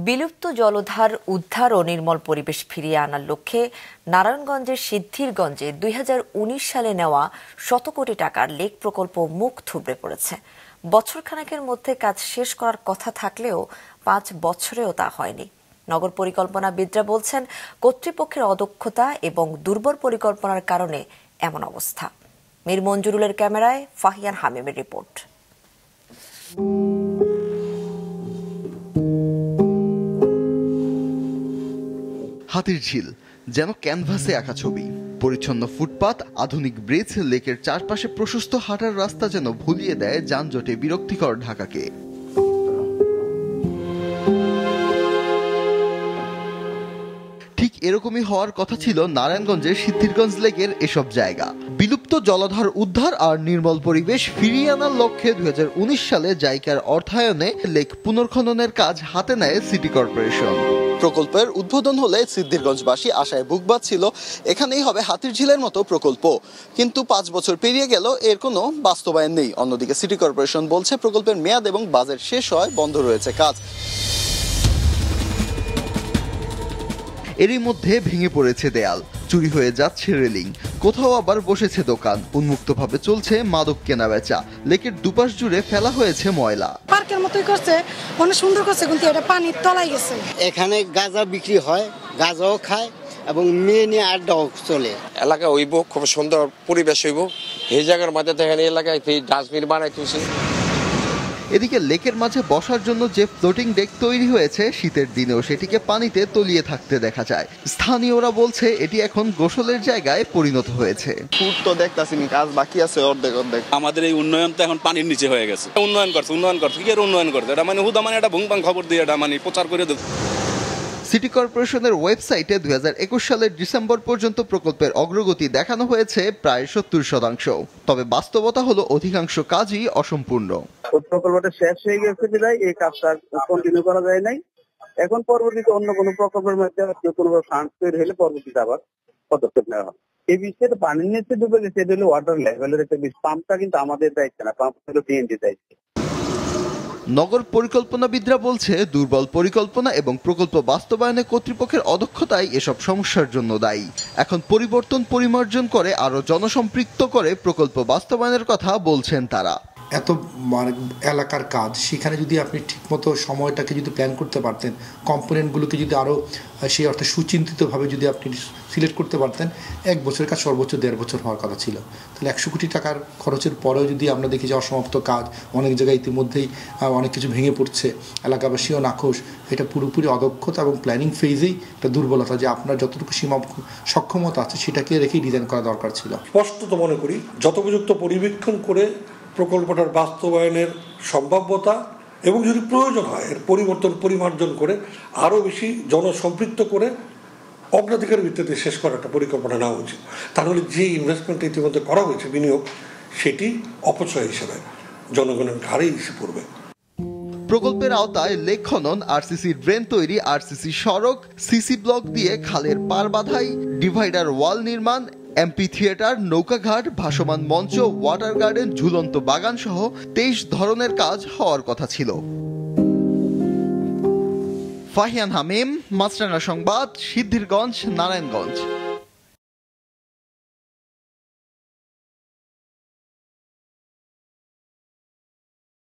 বিলুপ্ত জলধার উদ্ধার ও নির্মল পরিবেশ ফিরিয়ে আনার লক্ষ্যে নারায়ণগঞ্জের সিদ্ধিরগঞ্জে ২০১৯ সালে নেওয়া শত কোটি টাকার লেক প্রকল্প মুখ থুবড়ে পড়েছে। বছরখানেকের মধ্যে কাজ শেষ করার কথা থাকলেও ৫ বছরেও তা হয়নি। নগর পরিকল্পনাবিদরা বলছেন, কর্তৃপক্ষের অদক্ষতা এবং দুর্বল পরিকল্পনার কারণে এমন অবস্থা। মীর মঞ্জুরুলের ক্যামেরায় ফাহিয়ান হামিমের রিপোর্ট। হাতিরঝিল যেন ক্যানভাসে আঁকা ছবি। পরিচ্ছন্ন ফুটপাত, আধুনিক ব্রিজ, লেকের চারপাশে প্রশস্ত হাঁটার রাস্তা যেন ভুলিয়ে দেয় যানজটে বিরক্তিকর ঢাকাকে। ঠিক এরকমই হওয়ার কথা ছিল নারায়ণগঞ্জের সিদ্ধিরগঞ্জ লেকের এসব জায়গা। বিলুপ্ত জলাধার উদ্ধার আর নির্মল পরিবেশ ফিরিয়ে আনার লক্ষ্যে ২০১৯ সালে জাইকার অর্থায়নে লেক পুনর্খননের কাজ হাতে নেয় সিটি কর্পোরেশন। প্রকল্পের উদ্বোধন হলে সিদ্ধিরগঞ্জবাসী আশায় বুক বাঁধছিল, এখানেই হবে হাতিরঝিলের মতো প্রকল্প। কিন্তু ৫ বছর পেরিয়ে গেল, এর কোনো বাস্তবায়ন নেই। অন্যদিকে সিটি কর্পোরেশন বলছে প্রকল্পের মেয়াদ এবং বাজেট শেষ হয়, বন্ধ রয়েছে কাজ। এরই মধ্যে ভেঙে পড়েছে দেয়াল, চুরি হয়ে যাচ্ছে রেলিং, কোথাও আবার বসেছে দোকান, উন্মুক্তভাবে চলছে মাদক কেনা বেচা। লেকের দুপাশ জুড়ে ফেলা হয়েছে ময়লা। পার্কের মতোই করছে, অনেক সুন্দর করছে, কিন্তু এটা পানির তলায় গেছে। এখানে গাঁজা বিক্রি হয়, গাঁজাও খায় এবং মেয়ে নিয়ে আড্ডাও চলে। এলাকা হইব, খুব সুন্দর পরিবেশ হইব। এই জায়গার মধ্যে দেখেন এলাকায় ডাস্টবিন বানাইতেছে। এদিকে লেকের মাঝে বসার জন্য যে ফ্লোটিং ডেক তৈরি হয়েছে, শীতের দিনেও সেটিকে পানিতে তলিয়ে থাকতে দেখা যায়। স্থানীয়রা বলছে এটি এখন গোসলের জায়গায় পরিণত হয়েছে। ফুট তো দেখতাছি, কাজ বাকি আছে অর্ধেক। আমাদের এই উন্নয়ন তো এখন পানির নিচে হয়ে গেছে। উন্নয়ন করছে কি আর উন্নয়ন করছে, এটা মানে হুদা মানে এটা ভুংবাং খবর দিয়ে এটা মানে প্রচার করে দেব। সিটি কর্পোরেশনের ওয়েবসাইটে ২০২১ সালের ডিসেম্বর পর্যন্ত প্রকল্পের অগ্রগতি দেখানো হয়েছে প্রায় ৭০%। তবে বাস্তবতা হলো অধিকাংশ কাজই অসম্পূর্ণ। প্রকল্পটা শেষ হয়ে গেছে বিধায় এই কাজটা কন্টিনিউ করা যায় নাই। এখন পরবর্তীতে অন্য কোনো প্রকল্পের মধ্যে কোনো ফান্ড তৈরি হলে পরবর্তীতে আবার পদক্ষেপ নেওয়া হবে। এই বিষয়ে পানির নিচে ডুবে গেছে, এটা হলো ওয়াটার লেভেলের একটা বিষয়। পাম্পটা কিন্তু আমাদের দায়িত্ব না, পাম্প হলো বিএনডি দায়িত্ব। নগর পরিকল্পনাবিদরা বলছে, দুর্বল পরিকল্পনা এবং প্রকল্প বাস্তবায়নে কর্তৃপক্ষের অদক্ষতাই এসব সমস্যার জন্য দায়ী। এখন পরিবর্তন পরিমার্জন করে আরো জনসম্পৃক্ত করে প্রকল্প বাস্তবায়নের কথা বলছেন তারা। এত এলাকার কাজ, সেখানে যদি আপনি ঠিকমতো সময়টাকে যদি প্ল্যান করতে পারতেন, কম্পোনেন্টগুলোকে যদি আরও সেই অর্থে সুচিন্তিতভাবে যদি আপনি সিলেক্ট করতে পারতেন, ১ বছরের কাজ সর্বোচ্চ ১.৫ বছর হওয়ার কথা ছিল। তাহলে ১০০ কোটি টাকার খরচের পরেও যদি আমরা দেখি যে অসমাপ্ত কাজ, অনেক জায়গায় ইতিমধ্যেই অনেক কিছু ভেঙে পড়ছে, এলাকাবাসীও নাখোশ, এটা পুরোপুরি অদক্ষতা এবং প্ল্যানিং ফেজেই একটা দুর্বলতা, যে আপনার যতটুকু সক্ষমতা আছে সেটাকে রেখেই ডিজাইন করা দরকার ছিল। স্পষ্টত মনে করি যথোপযুক্ত পরিবীক্ষণ করে প্রকল্পটার বাস্তবায়নের সম্ভাব্যতা এবং যদি প্রয়োজন হয় এর পরিবর্তন পরিমার্জন করে আরও বেশি জনসম্পৃক্ত করে অগ্রাধিকার ভিত্তিতে শেষ করার একটা পরিকল্পনা নেওয়া উচিত। তাহলে যে ইনভেস্টমেন্ট ইতিমধ্যে করা হয়েছে, বিনিয়োগ, সেটি অপচয় হিসেবে জনগণের ঘাড়েই এসে পড়বে। প্রকল্পের আওতায় লেক খনন, আরসিসি ড্রেন তৈরি, আরসিসি সড়ক, সিসি ব্লক দিয়ে খালের পার বাঁধাই, ডিভাইডার ওয়াল নির্মাণ, এমপি থিয়েটার, নৌকাঘাট, ভাসমান মঞ্চ, ওয়াটার গার্ডেন, ঝুলন্ত বাগান সহ ২৩ ধরনের কাজ হওয়ার কথা ছিল। ফাহিয়ান হামিম, মাছরাঙা সংবাদ, সিদ্ধিরগঞ্জ, নারায়ণগঞ্জ।